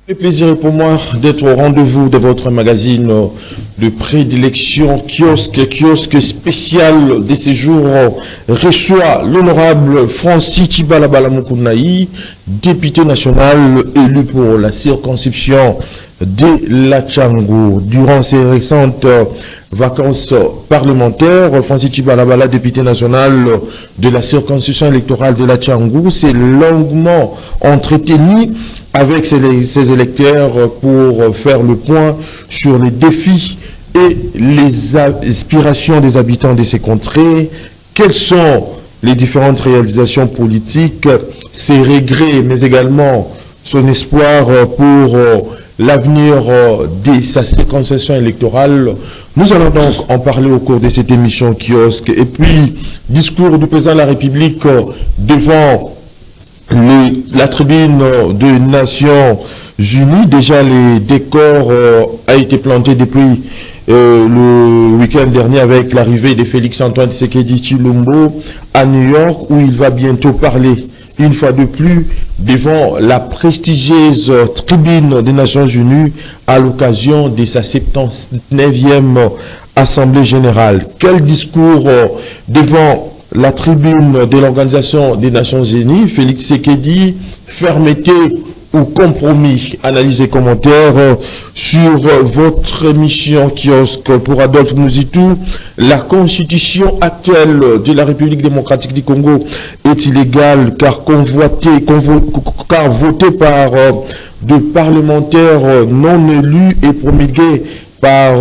Le plaisir est pour moi d'être au rendez-vous de votre magazine de prédilection kiosque spécial de ces jours reçoit l'honorable Francis Tchibalabala Moukounai, député national élu pour la circonscription de la Tchangou. Durant ces récentes vacances parlementaires, Francis Tchibalabala, député national de la circonscription électorale de la Tchangou, s'est longuement entretenu avec ses électeurs pour faire le point sur les défis et les aspirations des habitants de ces contrées. Quelles sont les différentes réalisations politiques, ses regrets, mais également son espoir pour l'avenir de sa circonscription électorale. Nous allons donc en parler au cours de cette émission kiosque. Et puis, discours du président de la République devant la tribune des Nations Unies. Déjà, les décors a été planté depuis le week-end dernier avec l'arrivée de Félix-Antoine Tshisekedi Tshilombo à New York, où il va bientôt parler une fois de plus devant la prestigieuse tribune des Nations Unies à l'occasion de sa 79e Assemblée Générale. Quel discours devant la tribune de l'Organisation des Nations Unies, Félix Tshisekedi, fermeté ou compromis? Analyse et commentaires sur votre émission kiosque pour Adolphe Mouzitou. La constitution actuelle de la République démocratique du Congo est illégale car votée par de parlementaires non élus et promulguée par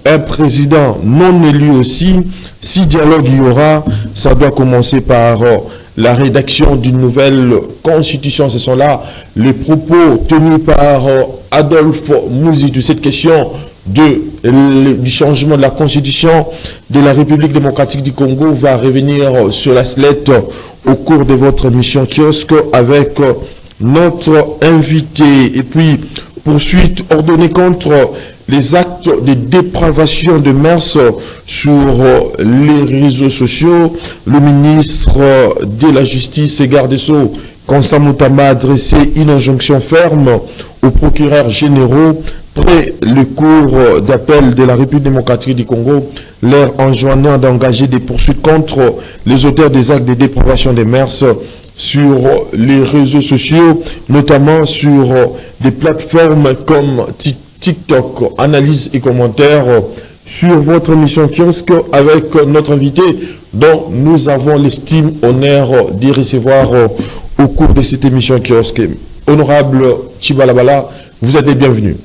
un président non élu aussi. Si dialogue il y aura, ça doit commencer par la rédaction d'une nouvelle constitution. Ce sont là les propos tenus par Adolphe Mouzitou. Cette question du changement de la constitution de la République démocratique du Congo va revenir sur la sellette au cours de votre émission kiosque avec notre invité. Et puis, poursuite ordonnée contre les actes de dépravation de mœurs sur les réseaux sociaux. Le ministre de la Justice et garde des Sceaux, Constant Moutamba, a adressé une injonction ferme aux procureurs généraux près le cours d'appel de la République démocratique du Congo, leur enjoignant d'engager des poursuites contre les auteurs des actes de dépravation des mœurs sur les réseaux sociaux, notamment sur des plateformes comme TikTok. Analyse et commentaires sur votre émission kiosque avec notre invité dont nous avons l'estime, honneur d'y recevoir au cours de cette émission kiosque. Honorable Tchibalabala, vous êtes bienvenu.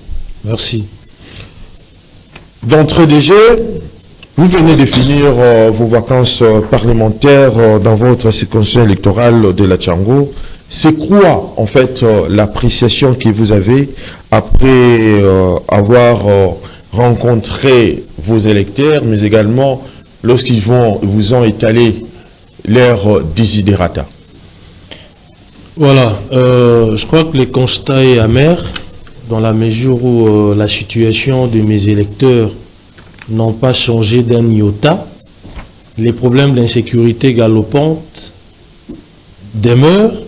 Merci. D'entrée de jeu, vous venez de finir vos vacances parlementaires dans votre circonscription électorale de la Tchangou. C'est quoi, en fait, l'appréciation que vous avez après avoir rencontré vos électeurs, mais également lorsqu'ils vous ont étalé leurs desiderata? Voilà, je crois que le constat est amer dans la mesure où la situation de mes électeurs n'ont pas changé d'un iota. Les problèmes d'insécurité galopante demeurent.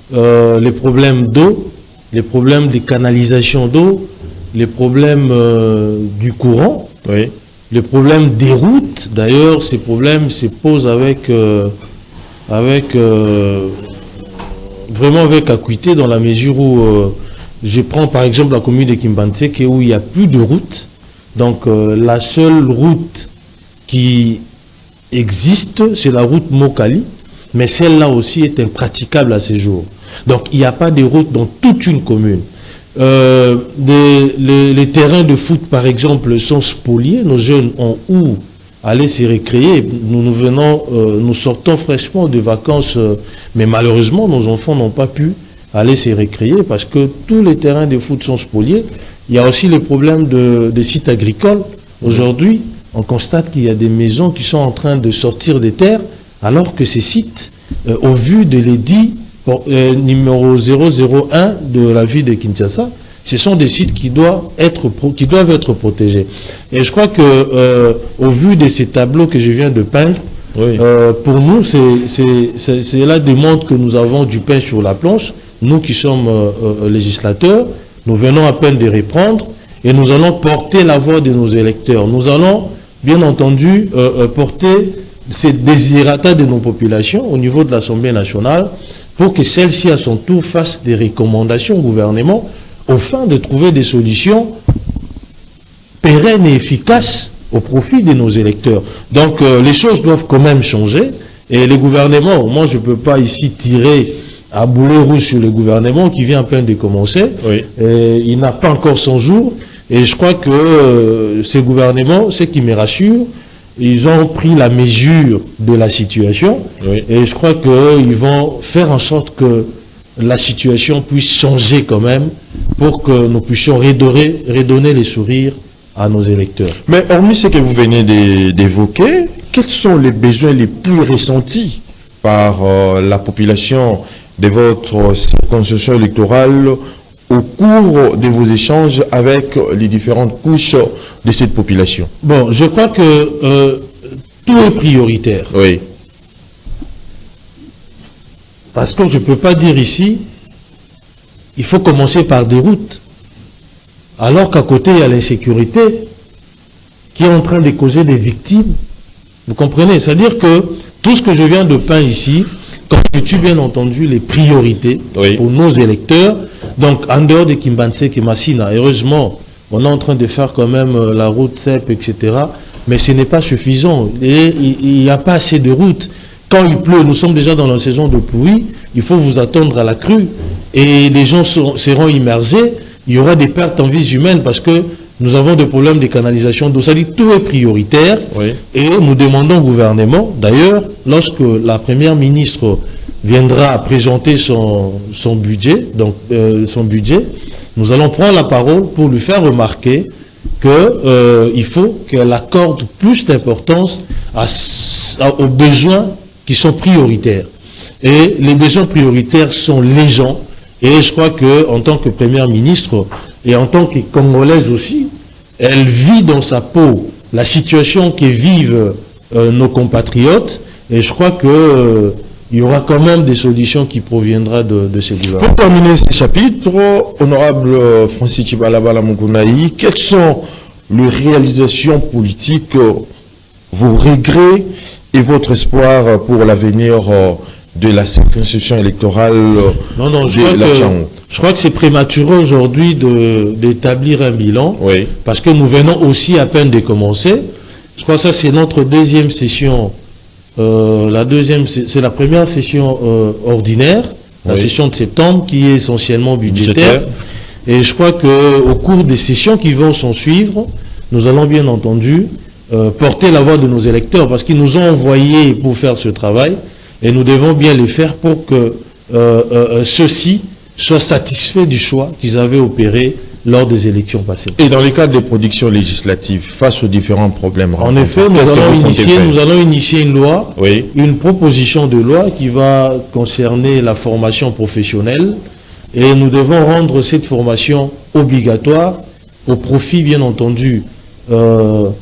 Les problèmes d'eau, les problèmes de canalisation d'eau, les problèmes du courant, oui, les problèmes des routes. D'ailleurs, ces problèmes se posent vraiment avec acuité, dans la mesure où je prends par exemple la commune de Kimbantseke où il n'y a plus de route. Donc la seule route qui existe, c'est la route Mokali, mais celle-là aussi est impraticable à ces jours. Donc il n'y a pas de route dans toute une commune. Les terrains de foot par exemple sont spoliés, nos jeunes ont où aller se récréer. Nous sortons fraîchement de vacances, mais malheureusement nos enfants n'ont pas pu aller se récréer parce que tous les terrains de foot sont spoliés. Il y a aussi le problème des sites agricoles. Aujourd'hui, on constate qu'il y a des maisons qui sont en train de sortir des terres, alors que ces sites, au vu de l'édit numéro 001 de la ville de Kinshasa, ce sont des sites qui doivent être protégés. Et je crois que, au vu de ces tableaux que je viens de peindre, oui, pour nous, c'est la demande que nous avons du pain sur la planche, nous qui sommes législateurs, nous venons à peine de reprendre, et nous allons porter la voix de nos électeurs. Nous allons, bien entendu, porter ces désirata de nos populations au niveau de l'Assemblée nationale pour que celle-ci, à son tour, fasse des recommandations au gouvernement afin de trouver des solutions pérennes et efficaces au profit de nos électeurs. Donc, les choses doivent quand même changer. Et les gouvernements, moi, je ne peux pas ici tirer à boulet rouge sur le gouvernement qui vient à peine de commencer. Oui. Il n'a pas encore 100 jours. Et je crois que ces gouvernements, ce qui me rassure, ils ont pris la mesure de la situation. Oui. Et je crois qu'ils vont faire en sorte que la situation puisse changer quand même pour que nous puissions redonner les sourires à nos électeurs. Mais hormis ce que vous venez d'évoquer, quels sont les besoins les plus ressentis par la population de votre circonscription électorale au cours de vos échanges avec les différentes couches de cette population? Bon, je crois que tout est prioritaire. Oui. Parce que je ne peux pas dire ici, il faut commencer par des routes. Alors qu'à côté, il y a l'insécurité qui est en train de causer des victimes. Vous comprenez? C'est-à-dire que tout ce que je viens de peindre ici constitue bien entendu les priorités pour nos électeurs. Donc, en dehors de Kimbanseke et Massina, heureusement, on est en train de faire quand même la route CEP, etc. Mais ce n'est pas suffisant. Et il n'y a pas assez de routes. Quand il pleut, nous sommes déjà dans la saison de pluie, il faut vous attendre à la crue. Et les gens seront immergés. Il y aura des pertes en vies humaines parce que nous avons des problèmes de canalisation d'eau. Ça dit tout est prioritaire. Oui. Et nous demandons au gouvernement, d'ailleurs, lorsque la première ministre viendra présenter son budget, nous allons prendre la parole pour lui faire remarquer qu'il faut qu'elle accorde plus d'importance aux besoins qui sont prioritaires. Et les besoins prioritaires sont les gens. Et je crois qu'en tant que première ministre et en tant que Congolaise aussi, elle vit dans sa peau la situation que vivent nos compatriotes. Et je crois que il y aura quand même des solutions qui proviendront de ces gouvernements. Pour terminer ce chapitre, honorable Francis Tchibalabala Mukunaï, quelles sont les réalisations politiques, vos regrets et votre espoir pour l'avenir de la circonscription électorale de la Tchao? Je crois que c'est prématuré aujourd'hui d'établir un bilan, parce que nous venons aussi à peine de commencer. Je crois que ça c'est notre deuxième session. C'est la première session ordinaire, la session de septembre qui est essentiellement budgétaire. Et je crois qu'au cours des sessions qui vont s'en suivre, nous allons bien entendu porter la voix de nos électeurs parce qu'ils nous ont envoyés pour faire ce travail et nous devons bien le faire pour que ceux-ci soient satisfaits du choix qu'ils avaient opéré lors des élections passées. Et dans le cadre des productions législatives, face aux différents problèmes en effet, nous allons initier une loi, une proposition de loi qui va concerner la formation professionnelle et nous devons rendre cette formation obligatoire au profit, bien entendu, rendre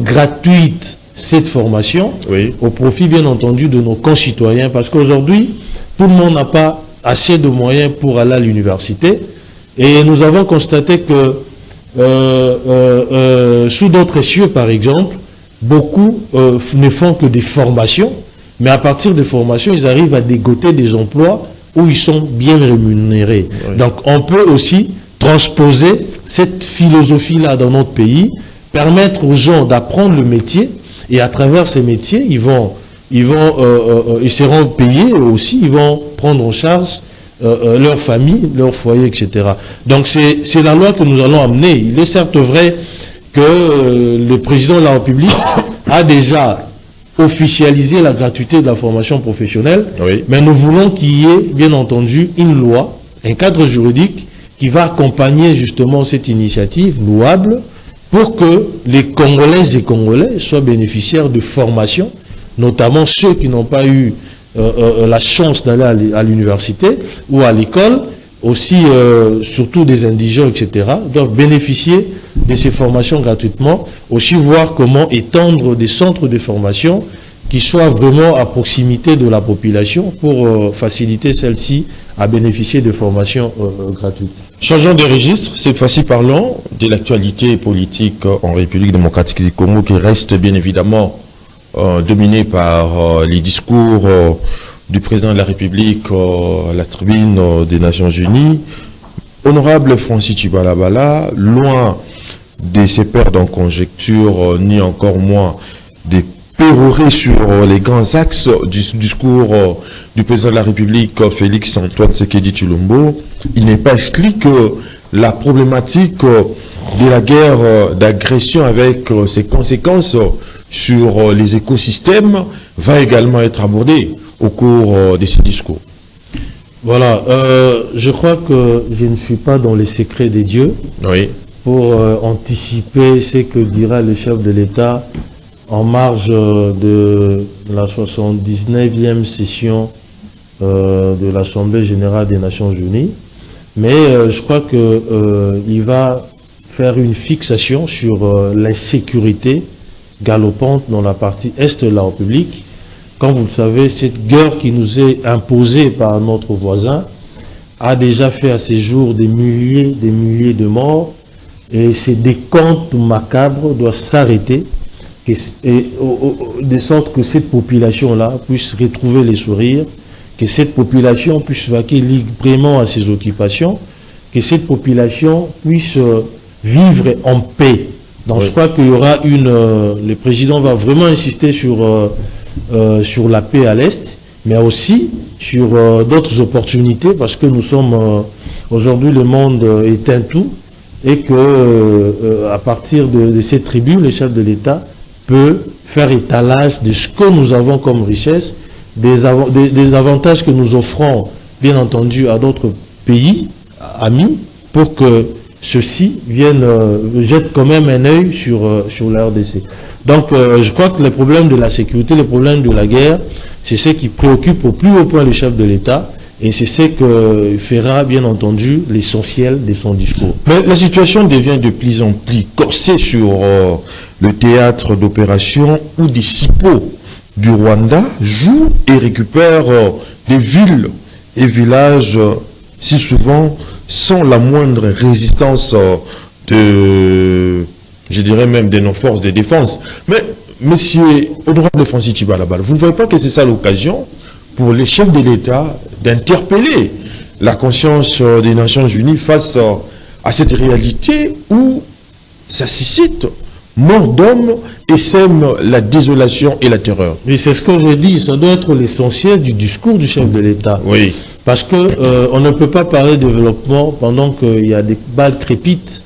gratuite cette formation au profit, bien entendu, de nos concitoyens parce qu'aujourd'hui, tout le monde n'a pas assez de moyens pour aller à l'université. Et nous avons constaté que sous d'autres cieux, par exemple, beaucoup ne font que des formations, mais à partir des formations, ils arrivent à dégoter des emplois où ils sont bien rémunérés. Donc on peut aussi transposer cette philosophie-là dans notre pays, permettre aux gens d'apprendre le métier, et à travers ces métiers, ils seront payés aussi, ils vont prendre en charge leur famille, leur foyer, etc. Donc c'est la loi que nous allons amener. Il est certes vrai que le président de la République a déjà officialisé la gratuité de la formation professionnelle, mais nous voulons qu'il y ait bien entendu une loi, un cadre juridique qui va accompagner justement cette initiative louable pour que les Congolaises et Congolais soient bénéficiaires de formation, notamment ceux qui n'ont pas eu la chance d'aller à l'université ou à l'école, aussi surtout des indigents, etc., doivent bénéficier de ces formations gratuitement, aussi voir comment étendre des centres de formation qui soit vraiment à proximité de la population pour faciliter celle-ci à bénéficier de formations gratuites. Changeons de registre, cette fois-ci parlons de l'actualité politique en République démocratique du Congo qui reste bien évidemment dominée par les discours du président de la République à la tribune des Nations Unies. Honorable Francis Tchibalabala, loin de se perdre en conjecture, ni encore moins de pérorer sur les grands axes du discours du président de la République, Félix Antoine Tshisekedi Tshilombo, il n'est pas exclu que la problématique de la guerre d'agression avec ses conséquences sur les écosystèmes va également être abordée au cours de ces discours. Voilà, je crois que je ne suis pas dans les secrets des dieux pour anticiper ce que dira le chef de l'État en marge de la 79e session de l'Assemblée générale des Nations Unies. Mais je crois qu'il va faire une fixation sur l'insécurité galopante dans la partie est de la République. Comme vous le savez, cette guerre qui nous est imposée par notre voisin a déjà fait à ces jours des milliers de morts, et ces décomptes macabres doivent s'arrêter, de sorte que cette population-là puisse retrouver les sourires, que cette population puisse vaquer librement à ses occupations, que cette population puisse vivre en paix. Donc je crois qu'il y aura le président va vraiment insister sur la paix à l'Est, mais aussi sur d'autres opportunités, parce que nous sommes aujourd'hui, le monde est un tout, et que à partir de cette tribu, le chef de l'État peut faire étalage de ce que nous avons comme richesse, des avantages que nous offrons, bien entendu, à d'autres pays amis, pour que ceux-ci viennent jettent quand même un œil sur la RDC. Donc je crois que les problèmes de la sécurité, les problèmes de la guerre, c'est ce qui préoccupe au plus haut point le chef de l'État, et c'est ce que fera bien entendu l'essentiel de son discours. Mais la situation devient de plus en plus corsée sur le théâtre d'opération où des CIPO du Rwanda jouent et récupèrent des villes et villages si souvent sans la moindre résistance je dirais même de nos forces de défense. Mais, monsieur honorable Francis Tchibalabala, vous ne voyez pas que c'est ça l'occasion pour les chefs de l'État d'interpeller la conscience des Nations Unies face à cette réalité où ça suscite mort d'hommes et sème la désolation et la terreur. Oui, c'est ce que je dis, ça doit être l'essentiel du discours du chef de l'État. Oui. Parce que on ne peut pas parler de développement pendant qu'il y a des balles crépitent,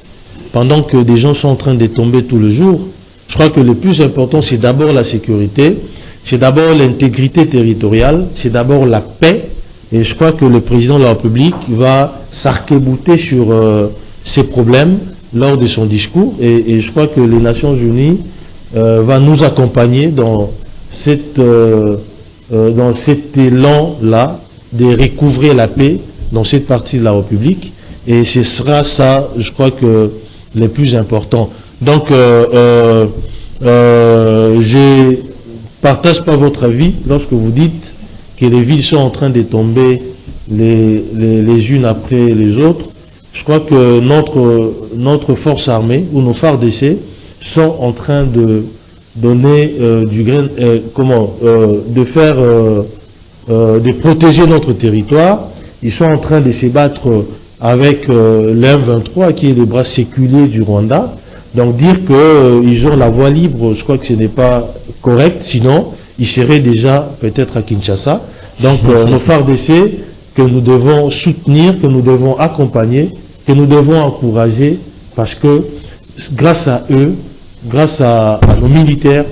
pendant que des gens sont en train de tomber tous les jours. Je crois que le plus important, c'est d'abord la sécurité, c'est d'abord l'intégrité territoriale, c'est d'abord la paix. Et je crois que le président de la République va s'arc-bouter sur ces problèmes lors de son discours. Et je crois que les Nations Unies vont nous accompagner dans cet élan-là de recouvrer la paix dans cette partie de la République. Et ce sera ça, je crois que le plus important. Donc, je partage pas votre avis lorsque vous dites que les villes sont en train de tomber les unes après les autres. Je crois que notre force armée ou nos FARDC sont en train de donner du grain, de protéger notre territoire. Ils sont en train de se battre avec l'M23 qui est le bras séculier du Rwanda. Donc dire qu'ils ont la voie libre, je crois que ce n'est pas correct, sinon ils seraient déjà peut-être à Kinshasa. Donc nos FARDC que nous devons soutenir, que nous devons accompagner, que nous devons encourager, parce que grâce à eux, grâce à nos militaires,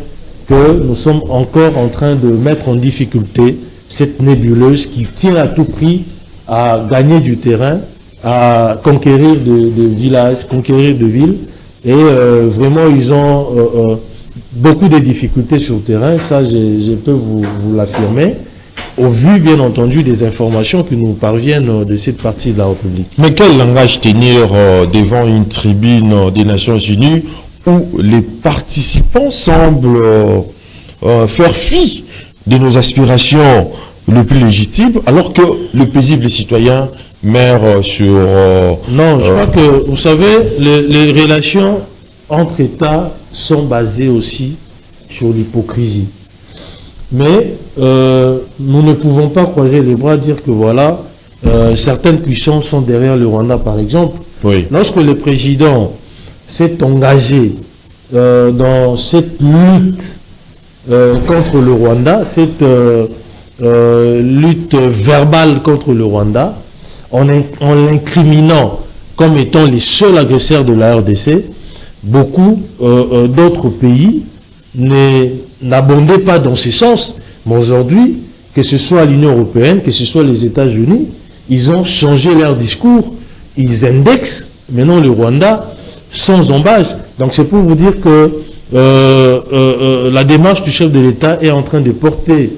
que nous sommes encore en train de mettre en difficulté cette nébuleuse qui tient à tout prix à gagner du terrain, à conquérir de villages, conquérir de villes. Et vraiment, ils ont beaucoup de difficultés sur le terrain, ça je peux vous l'affirmer, au vu bien entendu des informations qui nous parviennent de cette partie de la République. Mais quel langage tenir devant une tribune des Nations Unies où les participants semblent faire fi de nos aspirations les plus légitimes, alors que le paisible citoyen meurt sur... non, je crois que, vous savez, les relations entre États sont basées aussi sur l'hypocrisie. Mais nous ne pouvons pas croiser les bras, dire que voilà, certaines puissances sont derrière le Rwanda, par exemple. Oui. Lorsque le président s'est engagé dans cette lutte contre le Rwanda, cette lutte verbale contre le Rwanda, en l'incriminant comme étant les seuls agresseurs de la RDC, beaucoup d'autres pays n'abondaient pas dans ce sens. Mais aujourd'hui, que ce soit l'Union européenne, que ce soit les États-Unis, ils ont changé leur discours. Ils indexent maintenant le Rwanda sans embâche. Donc c'est pour vous dire que la démarche du chef de l'État est en train de porter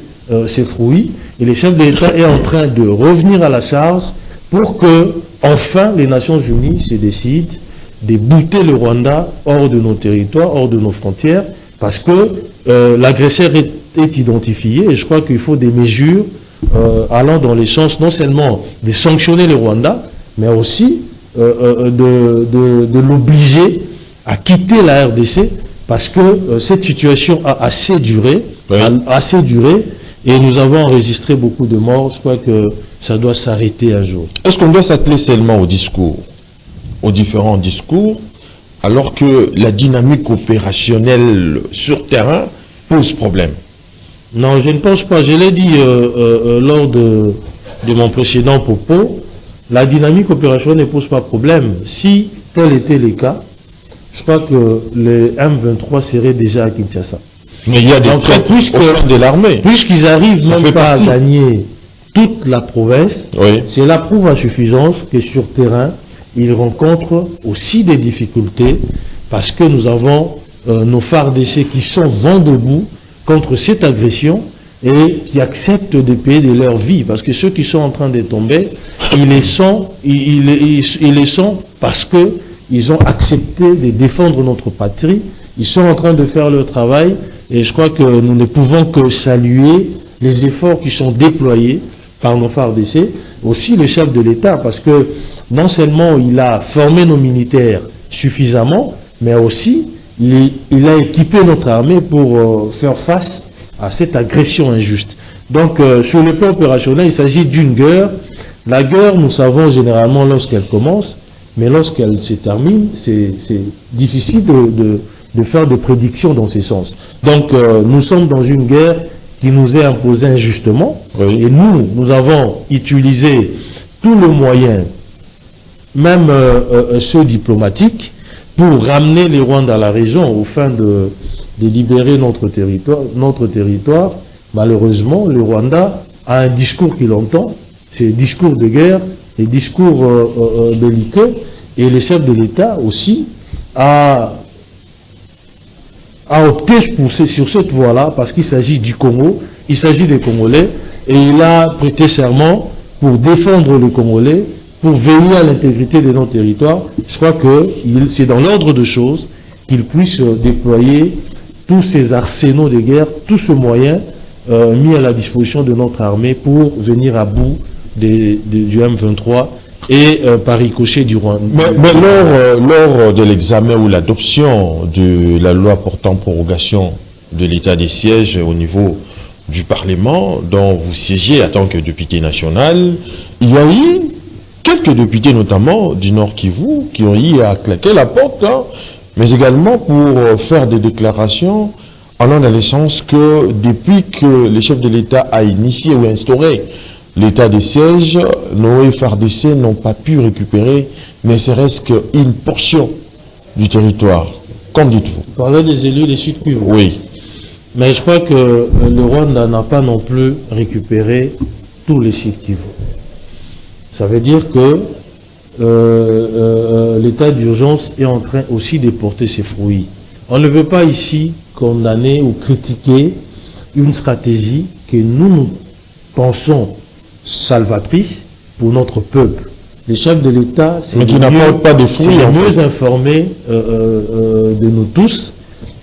ses fruits, et le chef de l'État est en train de revenir à la charge pour que, enfin, les Nations Unies se décident de bouter le Rwanda hors de nos territoires, hors de nos frontières, parce que l'agresseur est identifié, et je crois qu'il faut des mesures allant dans le sens non seulement de sanctionner le Rwanda, mais aussi de l'obliger à quitter la RDC, parce que cette situation a assez duré, et nous avons enregistré beaucoup de morts. Je crois que ça doit s'arrêter un jour. Est-ce qu'on doit s'atteler seulement au discours, aux différents discours, alors que la dynamique opérationnelle sur terrain pose problème? Non, je ne pense pas. Je l'ai dit lors de mon précédent propos, la dynamique opérationnelle ne pose pas problème. Si tel était le cas, je crois que les M23 seraient déjà à Kinshasa. Mais il y a des traîtres au sein de l'armée. Puisqu'ils arrivent même pas à gagner toute la province, oui, cela prouve à suffisance que sur terrain, ils rencontrent aussi des difficultés, parce que nous avons nos FARDC qui sont vent debout contre cette agression et qui acceptent de payer de leur vie, parce que ceux qui sont en train de tomber, ils les sont parce que ils ont accepté de défendre notre patrie. Ils sont en train de faire leur travail, et je crois que nous ne pouvons que saluer les efforts qui sont déployés par nos FARDC, aussi le chef de l'État, parce que non seulement il a formé nos militaires suffisamment, mais aussi il a équipé notre armée pour faire face à cette agression injuste. Donc sur le plan opérationnel, il s'agit d'une guerre. La guerre, nous savons généralement lorsqu'elle commence, mais lorsqu'elle se termine, c'est difficile de faire des prédictions dans ce sens. Donc nous sommes dans une guerre qui nous est imposée injustement, oui, et nous avons utilisé tous les moyens, même ceux diplomatiques, pour ramener les Rwandais à la région au fin de libérer notre territoire. Malheureusement, le Rwanda a un discours qu'il entend, c'est le discours de guerre, les discours belliqueux, et le chef de l'État aussi a opté sur cette voie-là, parce qu'il s'agit du Congo, il s'agit des Congolais, et il a prêté serment pour défendre les Congolais, pour veiller à l'intégrité de nos territoires. Je crois que c'est dans l'ordre de choses qu'il puisse déployer tous ces arsenaux de guerre, tous ces moyens mis à la disposition de notre armée pour venir à bout du M23 et par ricochet du Rwanda. Mais lors de l'examen ou l'adoption de la loi portant prorogation de l'état des sièges au niveau du Parlement, dont vous siégez en tant que député national, il y a eu quelques députés, notamment du Nord Kivu, qui ont eu à claquer la porte, hein, mais également pour faire des déclarations allant dans le sens que depuis que le chef de l'État a initié ou instauré l'état des sièges, nos FARDC n'ont pas pu récupérer ne serait-ce qu'une portion du territoire. Qu'en dites-vous? Parlez des élus des Sud Kivu. Oui. Mais je crois que le Rwanda n'a pas non plus récupéré tous les Sud Kivu. Ça veut dire que l'état d'urgence est en train aussi de porter ses fruits. On ne veut pas ici condamner ou critiquer une stratégie que nous pensons salvatrice pour notre peuple. Les chefs de l'État, c'est le mieux informé de nous tous.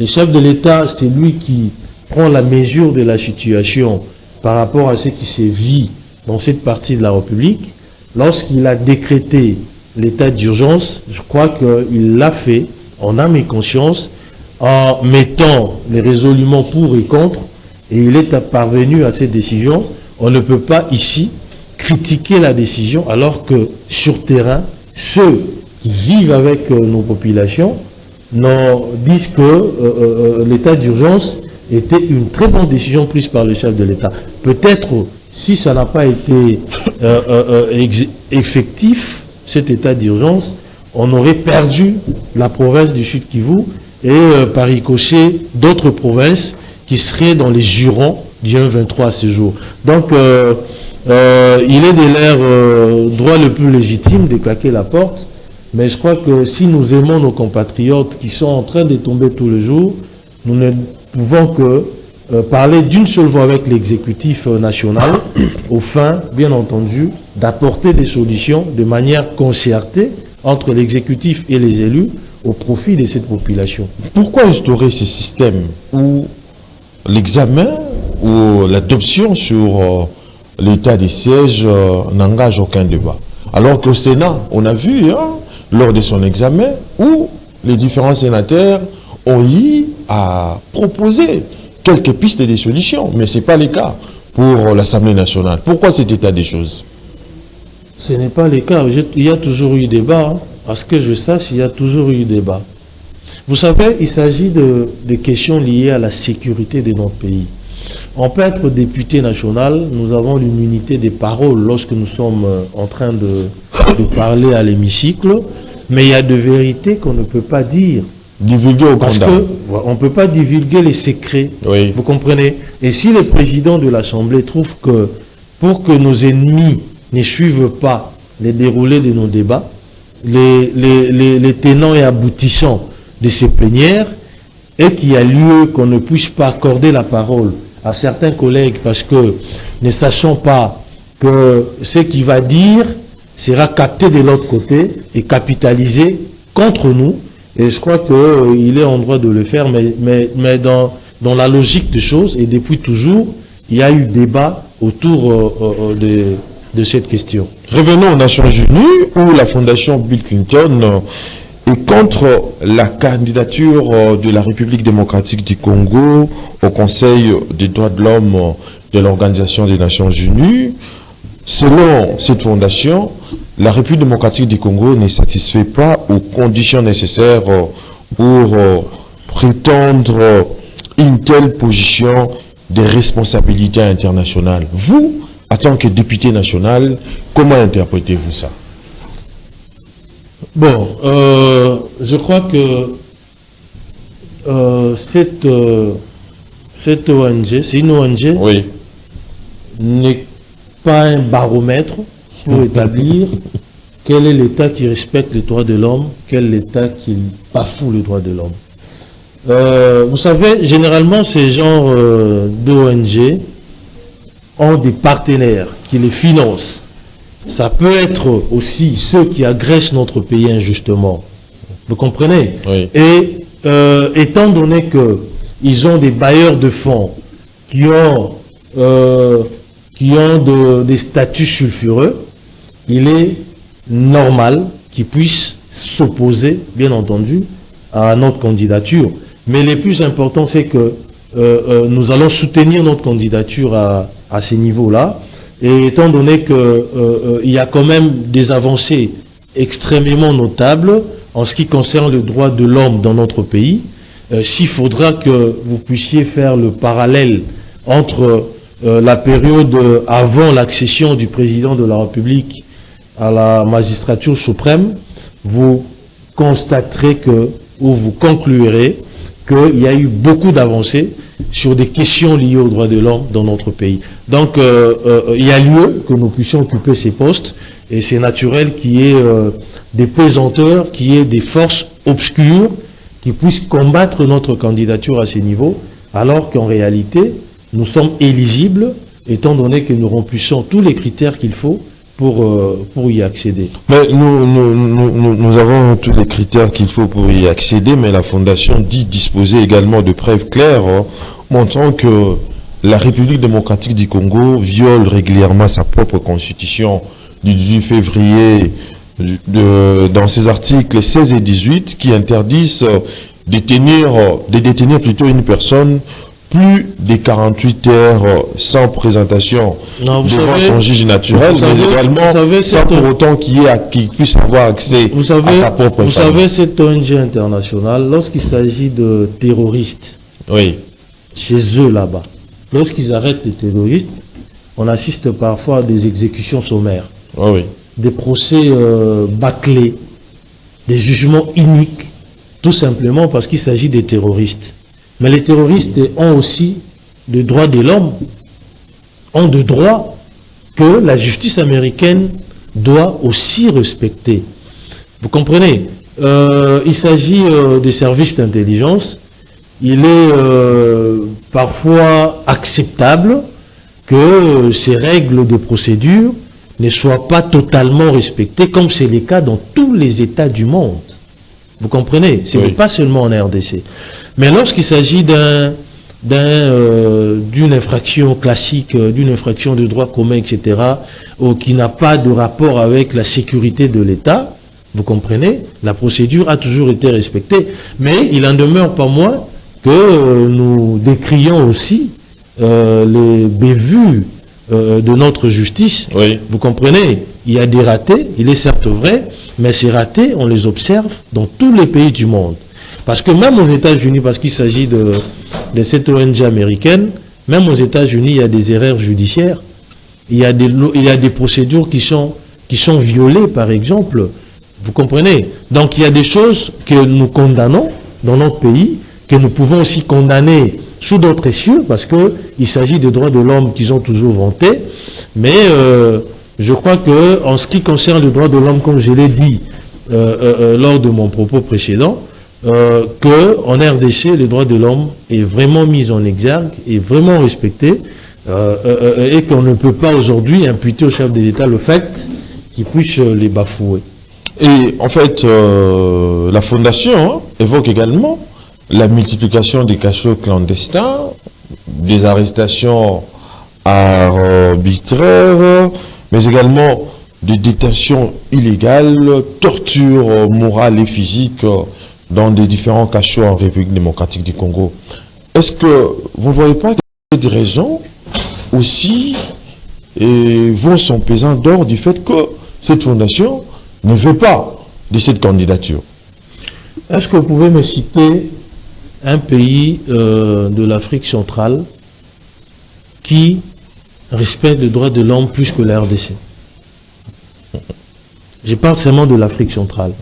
Les chefs de l'État, c'est lui qui prend la mesure de la situation par rapport à ce qui se vit dans cette partie de la République, lorsqu'il a décrété l'état d'urgence, je crois qu'il l'a fait en âme et conscience, en mettant les résolutions pour et contre, et il est parvenu à cette décision. On ne peut pas ici critiquer la décision, alors que sur terrain, ceux qui vivent avec nos populations disent que l'état d'urgence était une très bonne décision prise par le chef de l'État. Peut-être, si ça n'a pas été effectif, cet état d'urgence, on aurait perdu la province du Sud Kivu et par ricochet d'autres provinces qui seraient dans les jurons du 1-23 à ce jour. Donc, il est de l'air droit le plus légitime de claquer la porte, mais je crois que si nous aimons nos compatriotes qui sont en train de tomber tous les jours, nous ne pouvons que parler d'une seule voix avec l'exécutif national, au fin, bien entendu, d'apporter des solutions de manière concertée entre l'exécutif et les élus au profit de cette population. Pourquoi instaurer ce système où l'examen ou l'adoption sur l'état des sièges n'engage aucun débat? Alors qu'au Sénat, on a vu, lors de son examen, où les différents sénateurs ont eu à proposer quelques pistes de solutions, mais ce n'est pas le cas pour l'Assemblée nationale. Pourquoi cet état des choses? Ce n'est pas le cas. Il y a toujours eu débat. À ce que je sache, il y a toujours eu débat. Vous savez, il s'agit de questions liées à la sécurité de notre pays. On peut être député national, nous avons l'immunité des paroles lorsque nous sommes en train de parler à l'hémicycle, mais il y a de vérités qu'on ne peut pas dire. Divulguer au Parce candidat. qu'on ne peut pas divulguer les secrets. Oui. Vous comprenez? Et si le président de l'Assemblée trouve que pour que nos ennemis ne suivent pas les déroulés de nos débats, les tenants et aboutissants de ces plénières, et qu'il y a lieu qu'on ne puisse pas accorder la parole à certains collègues parce que ne sachant pas que ce qu'il va dire sera capté de l'autre côté et capitalisé contre nous. Et je crois qu'il est en droit de le faire, mais dans la logique des choses, et depuis toujours, il y a eu débat autour de cette question. Revenons aux Nations Unies, où la fondation Bill Clinton est contre la candidature de la République démocratique du Congo au Conseil des droits de l'homme de l'Organisation des Nations Unies. Selon cette fondation, la République démocratique du Congo ne satisfait pas aux conditions nécessaires pour prétendre une telle position de responsabilité internationale. Vous, en tant que député national, comment interprétez-vous ça? Bon, je crois que cette ONG, c'est une ONG, Oui. n'est pas un baromètre pour établir quel est l'État qui respecte les droits de l'homme, quel est l'État qui bafoue les droits de l'homme. Vous savez, généralement, ces genres d'ONG ont des partenaires qui les financent. Ça peut être aussi ceux qui agressent notre pays injustement. Vous comprenez? Oui. Et étant donné qu'ils ont des bailleurs de fonds qui ont des statuts sulfureux, il est normal qu'ils puissent s'opposer, bien entendu, à notre candidature. Mais le plus important, c'est que nous allons soutenir notre candidature à ces niveaux-là. Et étant donné qu'il y a quand même des avancées extrêmement notables en ce qui concerne le droit de l'homme dans notre pays, s'il faudra que vous puissiez faire le parallèle entre la période avant l'accession du président de la République à la magistrature suprême, vous constaterez ou vous conclurez qu'il y a eu beaucoup d'avancées sur des questions liées aux droits de l'homme dans notre pays. Donc, il y a lieu que nous puissions occuper ces postes, et c'est naturel qu'il y ait des pesanteurs, qu'il y ait des forces obscures qui puissent combattre notre candidature à ces niveaux, alors qu'en réalité, nous sommes éligibles, étant donné que nous remplissons tous les critères qu'il faut pour y accéder. Mais nous avons tous les critères qu'il faut pour y accéder, mais la Fondation dit disposer également de preuves claires montrant que la République démocratique du Congo viole régulièrement sa propre constitution du 18 février dans ses articles 16 et 18 qui interdisent de détenir plutôt une personne plus de 48 heures sans présentation devant son juge naturel, mais également sans pour autant qu'il puisse avoir accès à sa propre famille. Vous savez, cette ONG internationale, lorsqu'il s'agit de terroristes, oui, chez eux là-bas, lorsqu'ils arrêtent les terroristes, on assiste parfois à des exécutions sommaires, oui, des procès bâclés, des jugements iniques, tout simplement parce qu'il s'agit des terroristes. Mais les terroristes ont aussi des droits de l'homme, ont des droits que la justice américaine doit aussi respecter. Vous comprenez? Il s'agit des services d'intelligence. Il est parfois acceptable que ces règles de procédure ne soient pas totalement respectées, comme c'est le cas dans tous les États du monde. Vous comprenez? Ce n'est pas seulement en RDC. Mais lorsqu'il s'agit d'une infraction classique, d'une infraction de droit commun, etc., ou qui n'a pas de rapport avec la sécurité de l'État, vous comprenez, la procédure a toujours été respectée. Mais il en demeure pas moins que nous décrions aussi les bévues de notre justice. Oui. Vous comprenez, il y a des ratés, il est certes vrai, mais ces ratés, on les observe dans tous les pays du monde. Parce que même aux États-Unis, parce qu'il s'agit de cette ONG américaine, même aux États-Unis, il y a des erreurs judiciaires. Il y a des procédures qui sont violées, par exemple. Vous comprenez? Donc il y a des choses que nous condamnons dans notre pays, que nous pouvons aussi condamner sous d'autres cieux, parce qu'il s'agit des droits de l'homme qu'ils ont toujours vantés. Mais je crois que en ce qui concerne les droits de l'homme, comme je l'ai dit lors de mon propos précédent, qu'en RDC, les droits de l'homme est vraiment mis en exergue, est vraiment respecté, et qu'on ne peut pas aujourd'hui imputer au chef de l'État le fait qu'il puisse les bafouer. Et en fait, la Fondation évoque également la multiplication des cachots clandestins, des arrestations arbitraires, mais également des détentions illégales, tortures morales et physiques dans des différents cachots en République démocratique du Congo. Est-ce que vous ne voyez pas que des raisons aussi vont sont pesant d'or du fait que cette fondation ne veut pas de cette candidature? Est-ce que vous pouvez me citer un pays de l'Afrique centrale qui respecte les droits de l'homme plus que la RDC? Je parle seulement de l'Afrique centrale.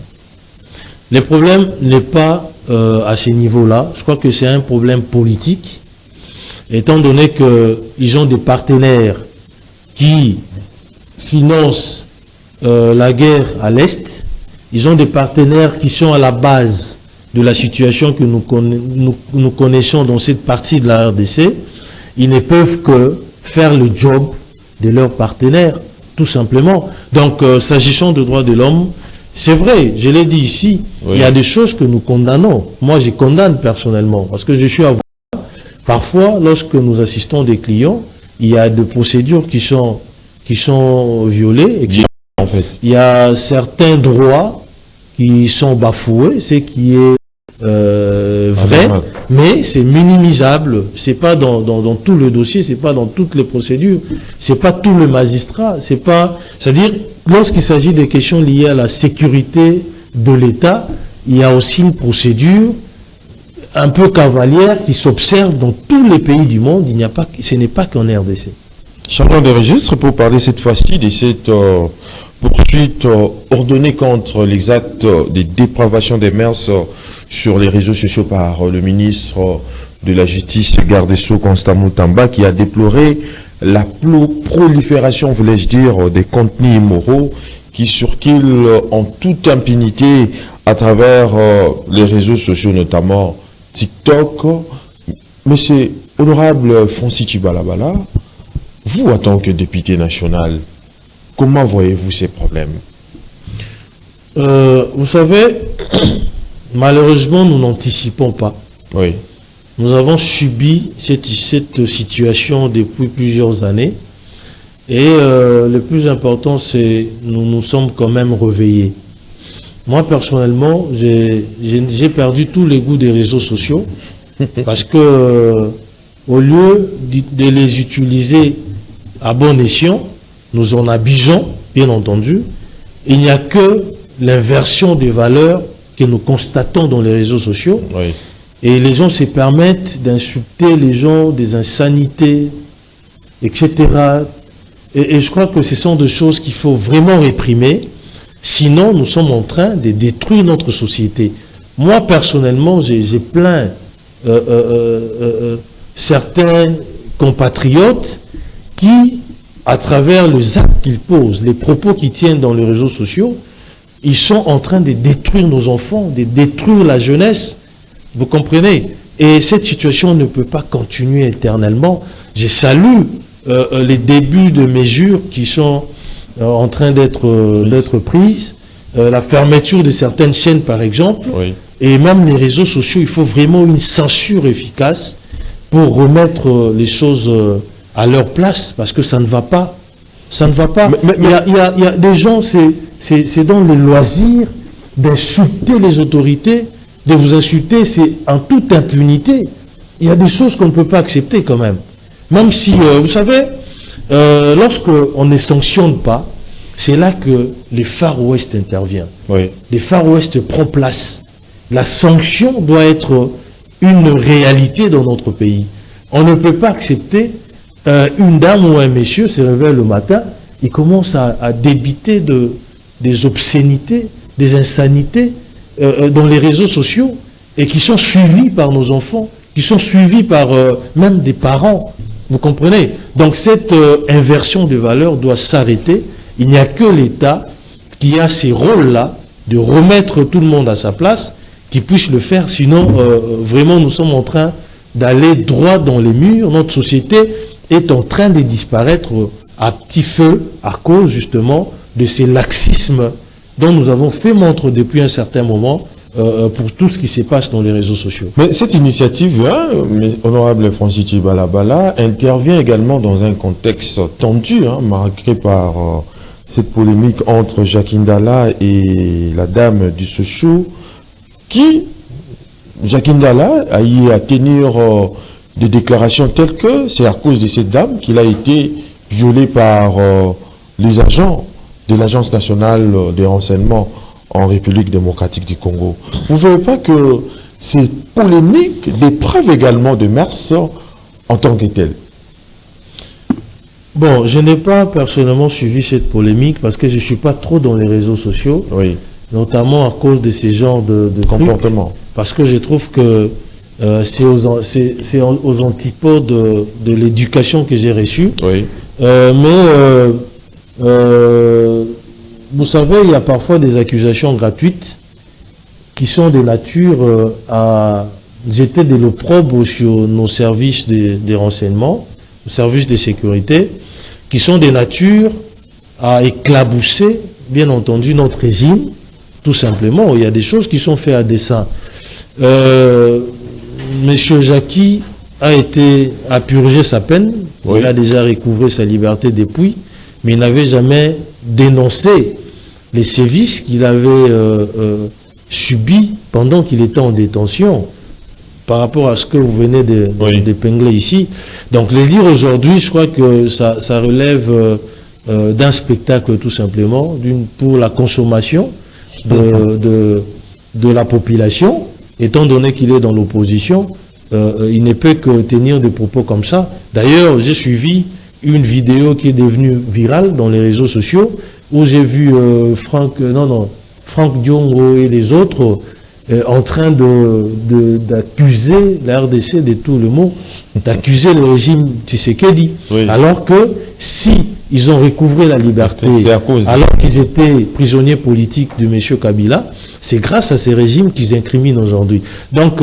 Le problème n'est pas à ce niveau-là. Je crois que c'est un problème politique, étant donné qu'ils ont des partenaires qui financent la guerre à l'Est. Ils ont des partenaires qui sont à la base de la situation que nous connaissons dans cette partie de la RDC. Ils ne peuvent que faire le job de leurs partenaires, tout simplement. Donc, s'agissant de droits de l'homme, c'est vrai, je l'ai dit ici, il y a des choses que nous condamnons. Moi, je condamne personnellement, parce que je suis avocat. Parfois, lorsque nous assistons des clients, il y a des procédures qui sont violées. Et en fait, il y a certains droits qui sont bafoués, ce qui est vrai, mais c'est minimisable. C'est pas dans tout le dossier, c'est pas dans toutes les procédures, c'est pas tout le magistrat, c'est pas, c'est-à-dire lorsqu'il s'agit des questions liées à la sécurité de l'État, il y a aussi une procédure un peu cavalière qui s'observe dans tous les pays du monde. Il n'y a pas, ce n'est pas qu'en RDC. Changeons de registre pour parler cette fois-ci de cette poursuite ordonnée contre les actes de dépravation des mœurs sur les réseaux sociaux par le ministre de la Justice, garde des Sceaux, Constant Moutamba, qui a déploré la prolifération, voulais-je dire, des contenus immoraux qui circulent en toute impunité à travers les réseaux sociaux, notamment TikTok. Monsieur honorable Francis Tibalabala, vous, en tant que député national, comment voyez-vous ces problèmes? Vous savez, malheureusement, nous n'anticipons pas. Oui. Nous avons subi cette situation depuis plusieurs années. Et le plus important, c'est nous nous sommes quand même réveillés. Moi, personnellement, j'ai perdu tous les goûts des réseaux sociaux parce que au lieu de les utiliser à bon escient, nous en abusons, bien entendu. Il n'y a que l'inversion des valeurs que nous constatons dans les réseaux sociaux. Oui. Et les gens se permettent d'insulter les gens, des insanités, etc. Et je crois que ce sont des choses qu'il faut vraiment réprimer. Sinon, nous sommes en train de détruire notre société. Moi, personnellement, j'ai plaint certains compatriotes qui, à travers les actes qu'ils posent, les propos qu'ils tiennent dans les réseaux sociaux, ils sont en train de détruire nos enfants, de détruire la jeunesse. Vous comprenez? Et cette situation ne peut pas continuer éternellement. Je salue les débuts de mesures qui sont en train d'être prises. La fermeture de certaines chaînes, par exemple. Oui. Et même les réseaux sociaux, il faut vraiment une censure efficace pour remettre les choses à leur place, parce que ça ne va pas. Ça ne va pas. Il y a des gens, c'est dans les loisirs d'insulter les autorités, de vous insulter, c'est en toute impunité. Il y a des choses qu'on ne peut pas accepter quand même. Même si, vous savez, lorsqu'on ne sanctionne pas, c'est là que les Far West intervient. Oui. Les Far West prend place. La sanction doit être une réalité dans notre pays. On ne peut pas accepter une dame ou un monsieur se réveille le matin, il commence à débiter des obscénités, des insanités dans les réseaux sociaux et qui sont suivis par nos enfants, qui sont suivis par même des parents. Vous comprenez? Donc cette inversion des valeurs doit s'arrêter. Il n'y a que l'État qui a ces rôles-là de remettre tout le monde à sa place, qui puisse le faire. Sinon, vraiment, nous sommes en train d'aller droit dans les murs. Notre société est en train de disparaître à petit feu à cause justement de ces laxismes dont nous avons fait montre depuis un certain moment pour tout ce qui se passe dans les réseaux sociaux. Mais cette initiative, hein, honorable Francis Tchibalabala, intervient également dans un contexte tendu, hein, marqué par cette polémique entre Jacques Ndala et la dame du Sochou, qui, Jacques Ndala, a eu à tenir des déclarations telles que c'est à cause de cette dame qu'il a été violé par les agents de l'Agence nationale des renseignements en République démocratique du Congo. Vous ne voyez pas que ces polémiques dépravent également de mœurs en tant que telles? Bon, je n'ai pas personnellement suivi cette polémique parce que je ne suis pas trop dans les réseaux sociaux, oui, notamment à cause de ces genres de comportements. Parce que je trouve que c'est aux antipodes de l'éducation que j'ai reçue. Oui. Vous savez, il y a parfois des accusations gratuites qui sont de nature à jeter de l'opprobre sur nos services de renseignement, nos services de sécurité, qui sont de nature à éclabousser, bien entendu, notre régime, tout simplement. Il y a des choses qui sont faites à dessein. Monsieur Jackie a purgé sa peine, oui, il a déjà recouvré sa liberté depuis, mais il n'avait jamais dénoncé les sévices qu'il avait subis pendant qu'il était en détention, par rapport à ce que vous venez d'épingler ici. Donc les lire aujourd'hui, je crois que ça relève d'un spectacle tout simplement, pour la consommation de la population, étant donné qu'il est dans l'opposition. Il ne peut que tenir des propos comme ça. D'ailleurs, j'ai suivi une vidéo qui est devenue virale dans les réseaux sociaux, où j'ai vu Franck Diongo et les autres en train d'accuser la RDC de tout le mot, d'accuser le régime Tshisekedi, oui, alors que si ils ont recouvré la liberté, alors qu'ils étaient prisonniers politiques de M. Kabila, c'est grâce à ces régimes qu'ils incriminent aujourd'hui. Donc,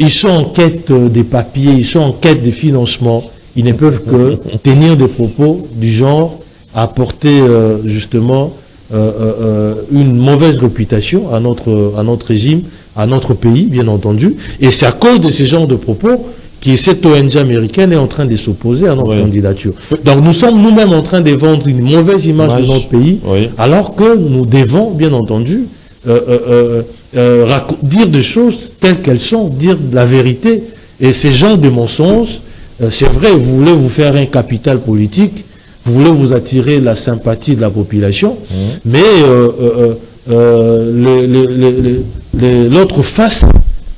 ils sont en quête des papiers, ils sont en quête de financement. Ils ne peuvent que tenir des propos du genre à apporter justement une mauvaise réputation à notre régime, à notre pays, bien entendu. Et c'est à cause de ce genre de propos que cette ONG américaine est en train de s'opposer à notre candidature. Donc nous sommes nous-mêmes en train de vendre une mauvaise image de notre pays, alors que nous devons, bien entendu, dire des choses telles qu'elles sont, dire la vérité. Et ces gens de mensonges, c'est vrai, vous voulez vous faire un capital politique, vous voulez vous attirer la sympathie de la population, mais l'autre face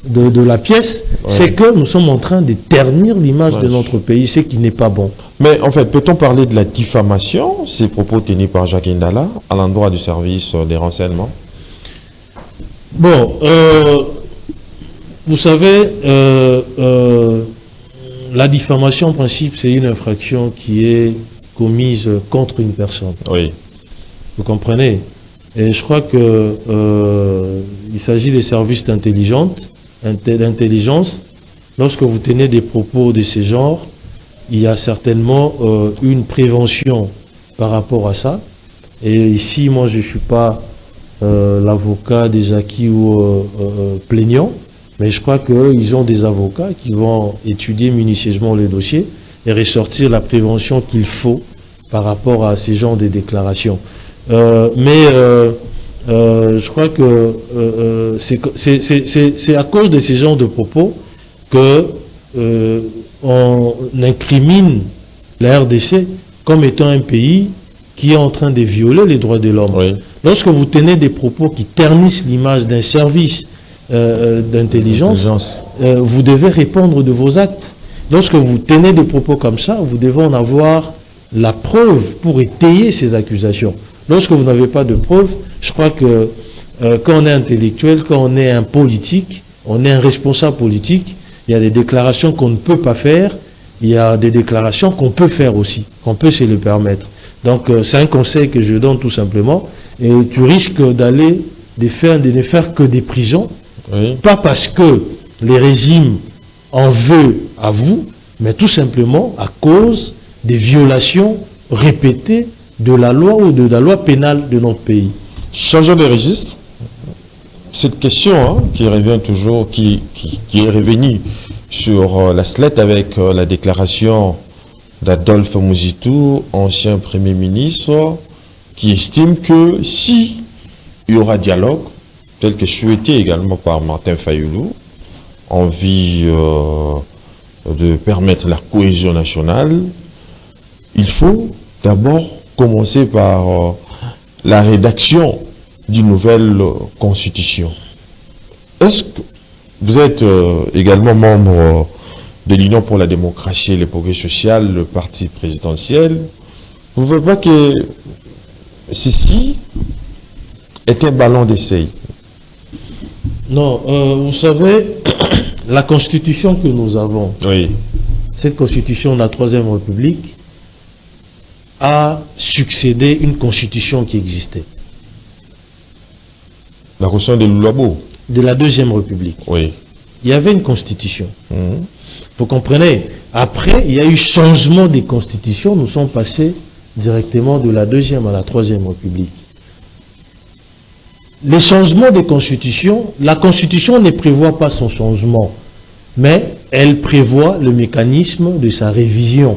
de la pièce, c'est que nous sommes en train de ternir l'image de notre pays, ce qui n'est pas bon. Mais en fait, peut-on parler de la diffamation, ces propos tenus par Jacques Ndala, à l'endroit du service des renseignements? Bon, vous savez, la diffamation, en principe, c'est une infraction qui est commise contre une personne. Oui. Vous comprenez? Et je crois que il s'agit des services d'intelligence. Lorsque vous tenez des propos de ce genre, il y a certainement une prévention par rapport à ça. Et ici, moi, je ne suis pas l'avocat des acquis ou plaignant, mais je crois qu'ils ont des avocats qui vont étudier minutieusement le dossier et ressortir la prévention qu'il faut par rapport à ces genres de déclarations. Je crois que c'est à cause de ces genres de propos que on incrimine la RDC comme étant un pays qui est en train de violer les droits de l'homme. Oui. Lorsque vous tenez des propos qui ternissent l'image d'un service d'intelligence, vous devez répondre de vos actes. Lorsque vous tenez des propos comme ça, vous devez en avoir la preuve pour étayer ces accusations. Lorsque vous n'avez pas de preuves, je crois que quand on est intellectuel, quand on est un politique, on est un responsable politique, il y a des déclarations qu'on ne peut pas faire, il y a des déclarations qu'on peut faire aussi, qu'on peut se le permettre. Donc c'est un conseil que je donne tout simplement, et tu risques d'aller de ne faire que des prisons, pas parce que les régimes en veulent à vous, mais tout simplement à cause des violations répétées de la loi ou de la loi pénale de notre pays. Changeons de registre. Cette question qui revient toujours, qui est revenue sur la slette avec la déclaration d'Adolphe Mouzitou, ancien Premier ministre, qui estime que si il y aura dialogue, tel que souhaité également par Martin Fayoulou, envie de permettre la cohésion nationale, il faut d'abord commencer par la rédaction d'une nouvelle constitution. Est-ce que vous êtes également membre de l'Union pour la démocratie et le progrès social, le parti présidentiel? Vous ne voyez pas que ceci est un ballon d'essai? Non, vous savez, la constitution que nous avons, cette constitution de la Troisième République, a succédé une constitution qui existait. La constitution de Lulabo? De la Deuxième République. Oui. Il y avait une constitution. Vous comprenez? Après, il y a eu changement des constitutions. Nous sommes passés directement de la Deuxième à la Troisième République. Les changements des constitutions, la constitution ne prévoit pas son changement, mais elle prévoit le mécanisme de sa révision.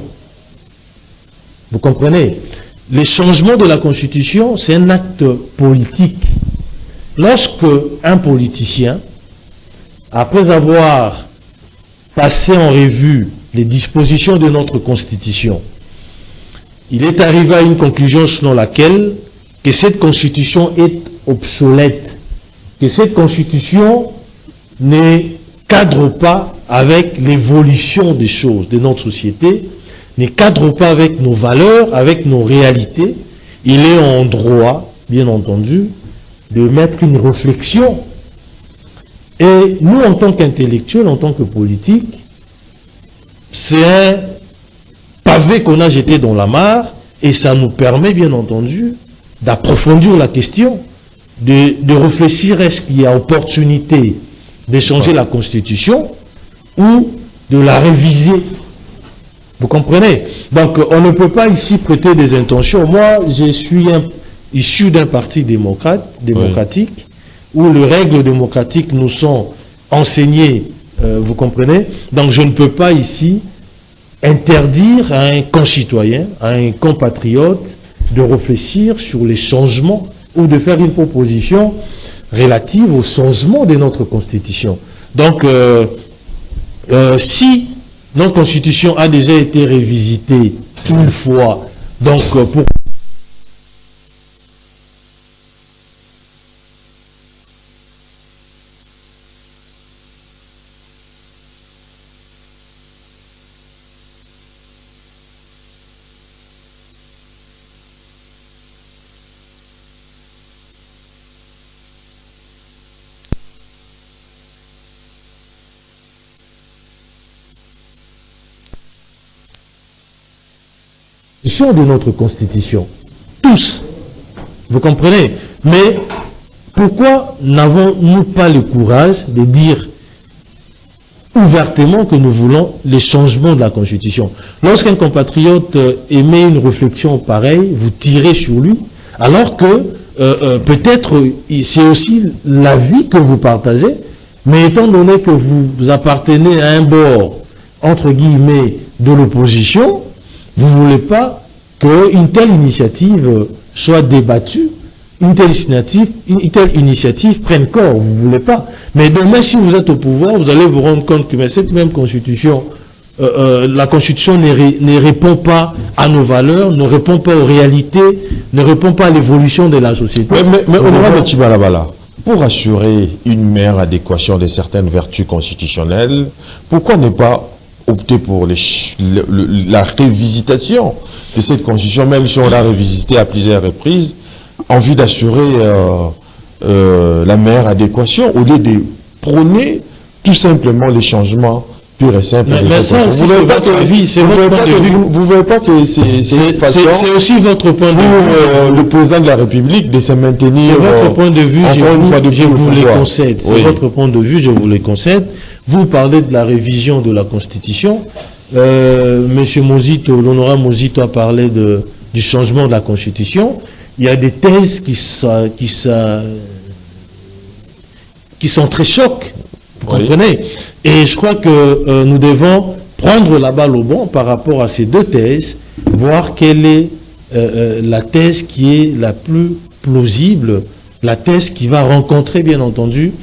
Vous comprenez? Les changements de la Constitution, c'est un acte politique. Lorsque un politicien, après avoir passé en revue les dispositions de notre Constitution, il est arrivé à une conclusion selon laquelle que cette Constitution est obsolète, que cette Constitution ne cadre pas avec l'évolution des choses de notre société, ne cadre pas avec nos valeurs, avec nos réalités, il est en droit, bien entendu, de mettre une réflexion. Et nous, en tant qu'intellectuels, en tant que politiques, c'est un pavé qu'on a jeté dans la mare, et ça nous permet, bien entendu, d'approfondir la question, de réfléchir, est-ce qu'il y a opportunité de changer la Constitution ou de la réviser. Vous comprenez? Donc, on ne peut pas ici prêter des intentions. Moi, je suis issu d'un parti démocratique où les règles démocratiques nous sont enseignées, vous comprenez? Donc je ne peux pas ici interdire à un concitoyen, à un compatriote, de réfléchir sur les changements ou de faire une proposition relative au changement de notre Constitution. Donc, si notre Constitution a déjà été révisitée une fois, donc pour de notre Constitution. Tous. Vous comprenez? Mais pourquoi n'avons-nous pas le courage de dire ouvertement que nous voulons les changements de la Constitution? Lorsqu'un compatriote émet une réflexion pareille, vous tirez sur lui, alors que peut-être c'est aussi l'avis que vous partagez, mais étant donné que vous appartenez à un bord, entre guillemets, de l'opposition, vous ne voulez pas qu'une telle initiative soit débattue, une telle initiative prenne corps, vous ne voulez pas. Mais demain, si vous êtes au pouvoir, vous allez vous rendre compte que cette même Constitution, la Constitution ne répond pas à nos valeurs, ne répond pas aux réalités, ne répond pas à l'évolution de la société. Mais honorable Tibalabala, pour assurer une meilleure adéquation de certaines vertus constitutionnelles, pourquoi ne pas opter pour la révisitation de cette Constitution, même si on l'a révisitée à plusieurs reprises, en vue d'assurer la meilleure adéquation, au lieu de prôner tout simplement les changements purs et simples. Mais ça aussi, c'est votre avis, c'est votre point de vue. Vous ne voyez pas que c'est aussi votre point de vue. Le président de la République de se maintenir. C'est votre point de vue, je vous le concède. C'est votre point de vue, je vous le concède. Vous parlez de la révision de la Constitution. Monsieur Mozito, l'honorable Mozito a parlé du changement de la Constitution. Il y a des thèses qui sont très chocs, vous comprenez? Et je crois que nous devons prendre la balle au bon par rapport à ces deux thèses, voir quelle est la thèse qui est la plus plausible, la thèse qui va rencontrer, bien entendu,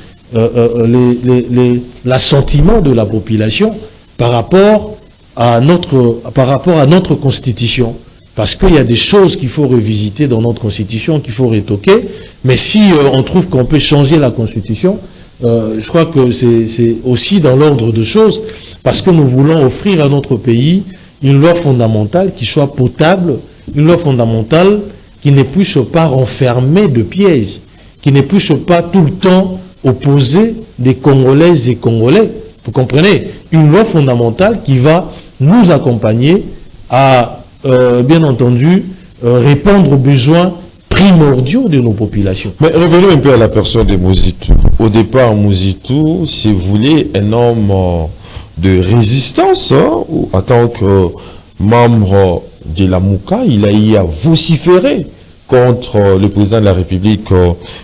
l'assentiment de la population par rapport à notre Constitution. Parce qu'il y a des choses qu'il faut revisiter dans notre Constitution, qu'il faut retoquer. Mais si on trouve qu'on peut changer la Constitution, je crois que c'est aussi dans l'ordre de choses, parce que nous voulons offrir à notre pays une loi fondamentale qui soit potable, une loi fondamentale qui ne puisse pas renfermer de pièges, qui ne puisse pas tout le temps opposer des Congolaises et Congolais. Vous comprenez? Une loi fondamentale qui va nous accompagner à, bien entendu, répondre aux besoins primordiaux de nos populations. Mais revenons un peu à la personne de Mozito. Au départ, Mozito, si vous voulez, un homme de résistance, en tant que membre de la Mouka, il a eu à vociférer contre le président de la République,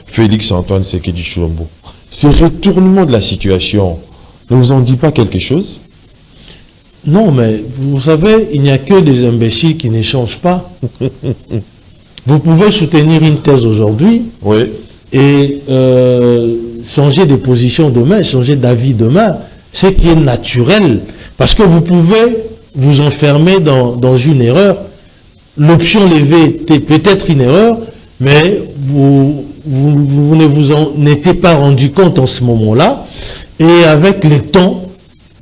Félix-Antoine Tshisekedi Tshilombo. Ces retournements de la situation ne vous en dit pas quelque chose? Non, mais vous savez, il n'y a que des imbéciles qui ne changent pas. Vous pouvez soutenir une thèse aujourd'hui et changer de position demain, changer d'avis demain, ce qui est naturel. Parce que vous pouvez vous enfermer dans une erreur. L'option levée était peut-être une erreur, mais vous ne vous en étiez pas rendu compte en ce moment-là. Et avec le temps,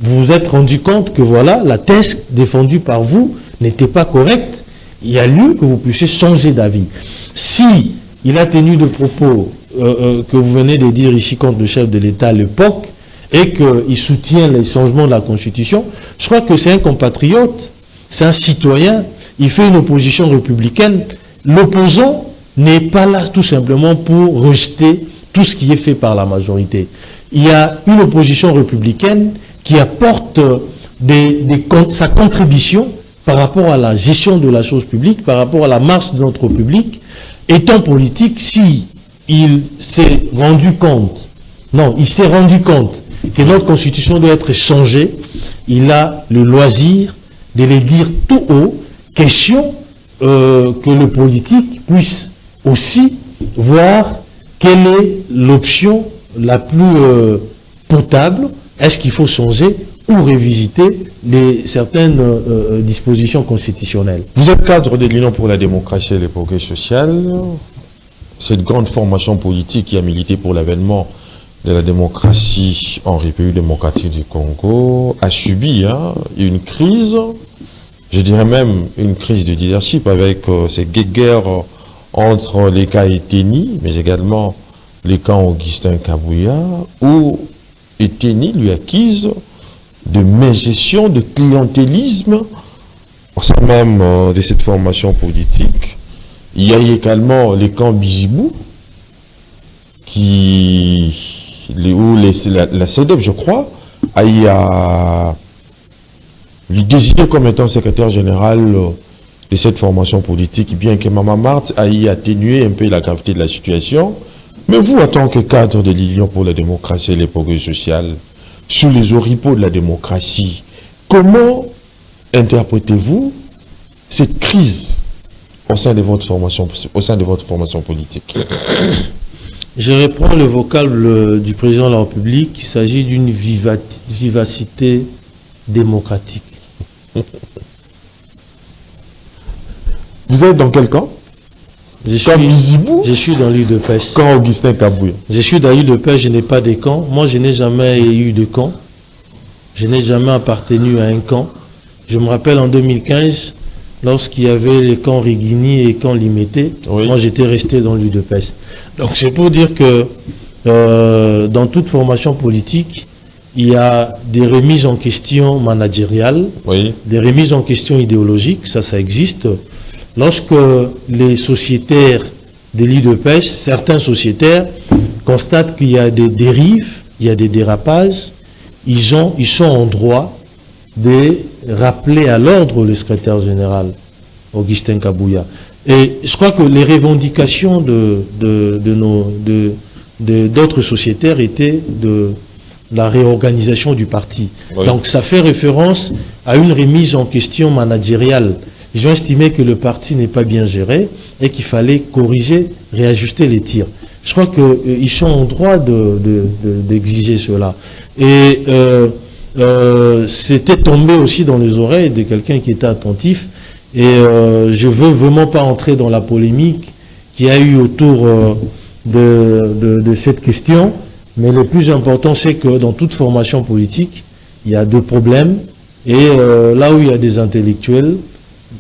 vous vous êtes rendu compte que voilà, la thèse défendue par vous n'était pas correcte. Il y a lieu que vous puissiez changer d'avis. Si il a tenu de propos que vous venez de dire ici contre le chef de l'État à l'époque, et qu'il soutient les changements de la Constitution, je crois que c'est un compatriote, c'est un citoyen, il fait une opposition républicaine. L'opposant n'est pas là tout simplement pour rejeter tout ce qui est fait par la majorité. Il y a une opposition républicaine qui apporte sa contribution par rapport à la gestion de la chose publique, par rapport à la marche de notre public. Étant politique, si il s'est rendu compte, non, il s'est rendu compte que notre constitution doit être changée, il a le loisir de les dire tout haut, question que le politique puisse aussi voir quelle est l'option la plus potable. Est-ce qu'il faut changer ou révisiter certaines dispositions constitutionnelles? Vous êtes cadre de l'Union pour la démocratie et le progrès social. Cette grande formation politique qui a milité pour l'avènement de la démocratie en République démocratique du Congo a subi une crise, je dirais même une crise de leadership avec ces guerres entre les camps Eteni, mais également les camps Augustin Kabouya, où Eteni lui accuse de mégestion, de clientélisme au sein même de cette formation politique. Il y a également les camps Bizibou, où la CEDEP, je crois, a lui désigné comme étant secrétaire général de cette formation politique, bien que Mama Marthe a atténué un peu la gravité de la situation. Mais vous, en tant que cadre de l'Union pour la démocratie et le progrès social, sous les oripeaux de la démocratie, comment interprétez-vous cette crise au sein de votre formation politique? Je reprends le vocable du président de la République, il s'agit d'une vivacité démocratique. Vous êtes dans quel camp? Je suis dans l'UDPS. Camp Augustin Kabouya. Je suis dans l'UDPS, je n'ai pas de camp. Moi, je n'ai jamais eu de camp. Je n'ai jamais appartenu à un camp. Je me rappelle en 2015, lorsqu'il y avait les camps Rigini et camps Limité, oui. Moi j'étais resté dans l'UDPS. Donc c'est pour dire que dans toute formation politique, il y a des remises en question managériales, oui. Des remises en question idéologiques, ça existe. Lorsque les sociétaires de l'UDPS, certains sociétaires, constatent qu'il y a des dérives, il y a des dérapages, ils sont en droit de rappeler à l'ordre le secrétaire général, Augustin Kabouya. Et je crois que les revendications d'autres sociétaires étaient de la réorganisation du parti. Oui. Donc ça fait référence à une remise en question managériale. Ils ont estimé que le parti n'est pas bien géré et qu'il fallait corriger, réajuster les tirs. Je crois qu'ils sont en droit d'exiger cela. Et c'était tombé aussi dans les oreilles de quelqu'un qui était attentif. Et je veux vraiment pas entrer dans la polémique qu'il y a eu autour de cette question. Mais le plus important, c'est que dans toute formation politique, il y a deux problèmes. Et là où il y a des intellectuels,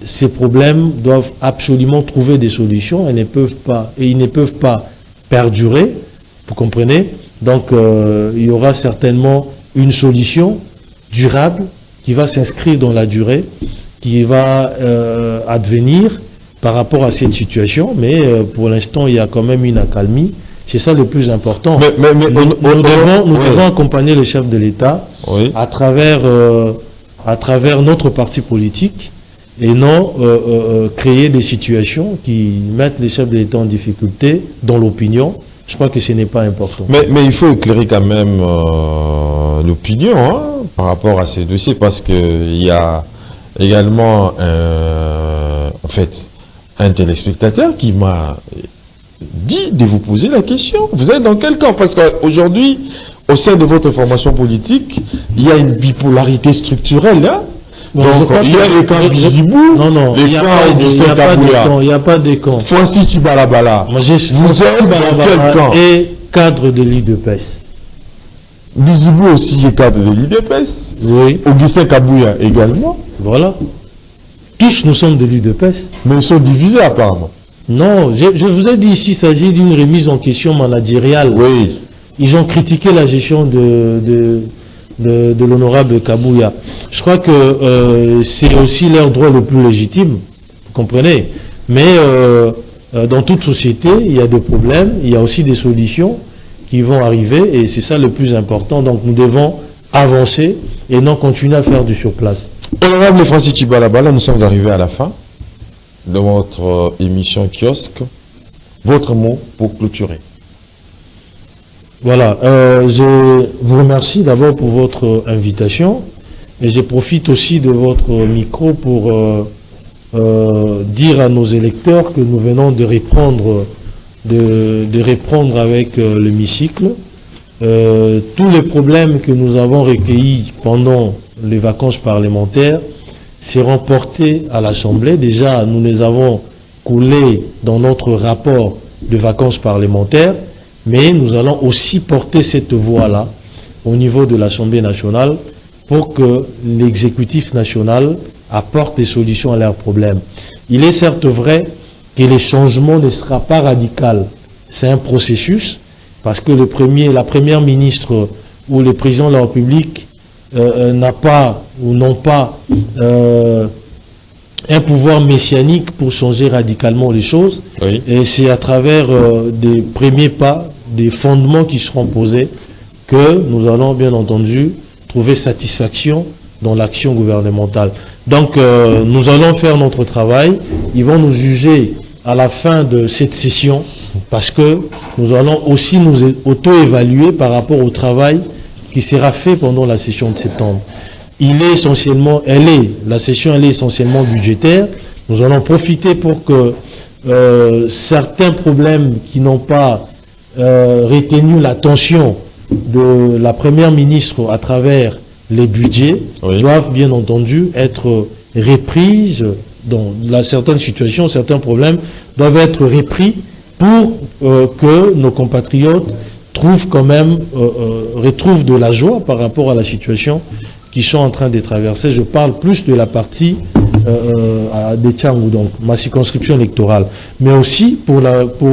ces problèmes doivent absolument trouver des solutions et ils ne peuvent pas perdurer. Vous comprenez? Donc il y aura certainement une solution durable qui va s'inscrire dans la durée, qui va advenir par rapport à cette situation, mais pour l'instant il y a quand même une accalmie. C'est ça le plus important. Nous devons accompagner le chef de l'État, oui. à travers notre parti politique et non créer des situations qui mettent les chefs de l'État en difficulté dans l'opinion. Je crois que ce n'est pas important. Mais il faut éclairer quand même l'opinion par rapport à ces dossiers, parce qu'il y a également un téléspectateur qui m'a dit de vous poser la question. Vous êtes dans quel camp? Parce qu'aujourd'hui, au sein de votre formation politique, il y a une bipolarité structurelle. Donc, il y a les camps Bizibou, les camps Augustin Kabouya. Il n'y a pas de camp. Fonsi Tibalabala. Vous êtes dans quel camp? Et cadre de l'UDPS. Bizibou aussi est cadre de l'UDPS. Oui. Augustin Kabouya également. Voilà. Tous nous sommes de l'UDPS. Mais ils sont divisés apparemment. Non, je vous ai dit ici, il s'agit d'une remise en question managériale. Oui. Ils ont critiqué la gestion de l'honorable Kabouya. Je crois que c'est aussi leur droit le plus légitime, vous comprenez. Mais dans toute société, il y a des problèmes, il y a aussi des solutions qui vont arriver, et c'est ça le plus important. Donc nous devons avancer et non continuer à faire du surplace. Honorable Francis Tibalabala, nous sommes arrivés à la fin de votre émission Kiosque. Votre mot pour clôturer. Voilà, je vous remercie d'abord pour votre invitation et je profite aussi de votre micro pour dire à nos électeurs que nous venons de reprendre, avec l'hémicycle tous les problèmes que nous avons recueillis pendant les vacances parlementaires seront portés à l'Assemblée. Déjà, nous les avons coulés dans notre rapport de vacances parlementaires, mais nous allons aussi porter cette voix-là au niveau de l'Assemblée nationale pour que l'exécutif national apporte des solutions à leurs problèmes. Il est certes vrai que le changement ne sera pas radical. C'est un processus, parce que la première ministre ou le président de la République n'a pas ou n'ont pas un pouvoir messianique pour changer radicalement les choses. Oui. Et c'est à travers des premiers pas, des fondements qui seront posés, que nous allons bien entendu trouver satisfaction dans l'action gouvernementale. Donc nous allons faire notre travail. Ils vont nous juger à la fin de cette session, parce que nous allons aussi nous auto-évaluer par rapport au travail qui sera fait pendant la session de septembre. La session est essentiellement budgétaire. Nous allons profiter pour que certains problèmes qui n'ont pas retenu l'attention de la première ministre à travers les budgets doivent bien entendu être reprises. Dans certaines situations, certains problèmes doivent être repris pour que nos compatriotes retrouvent de la joie par rapport à la situation qu'ils sont en train de traverser. Je parle plus de la partie de Tchangou, donc ma circonscription électorale. Mais aussi pour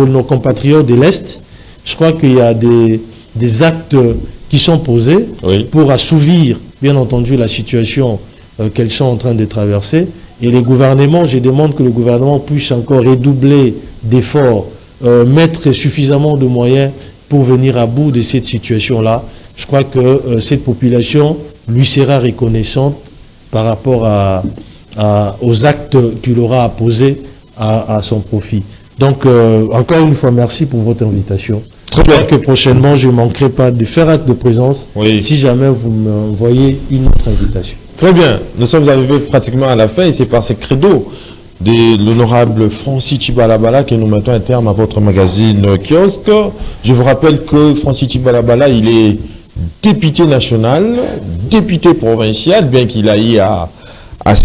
nos compatriotes de l'Est, je crois qu'il y a des actes qui sont posés pour assouvir, bien entendu, la situation qu'elles sont en train de traverser. Et les gouvernements, je demande que le gouvernement puisse encore redoubler d'efforts, mettre suffisamment de moyens pour venir à bout de cette situation-là. Je crois que cette population lui sera reconnaissante par rapport aux actes qu'il aura à poser à son profit. Donc, encore une fois, merci pour votre invitation. Très bien. Que prochainement, je ne manquerai pas de faire acte de présence si jamais vous m'envoyez une autre invitation. Très bien. Nous sommes arrivés pratiquement à la fin et c'est par ces credos de l'honorable Francis Tchibalabala que nous mettons un terme à votre magazine Kiosque. Je vous rappelle que Francis Tchibalabala, il est député national, député provincial, bien qu'il aille à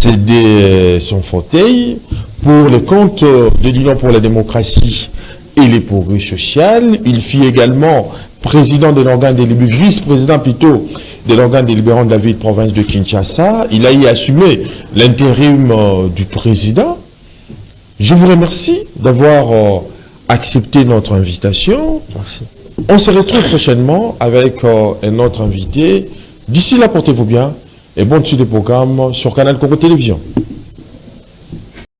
céder son fauteuil pour les comptes de l'Union pour la démocratie et les progrès sociaux. Il fut également président de l'organe délibérant, vice-président plutôt de l'organe délibérant de la ville de province de Kinshasa. Il a y assumé l'intérim du président. Je vous remercie d'avoir accepté notre invitation. Merci. On se retrouve prochainement avec un autre invité. D'ici là, portez-vous bien et bonne suite des programmes sur Canal Congo Télévision.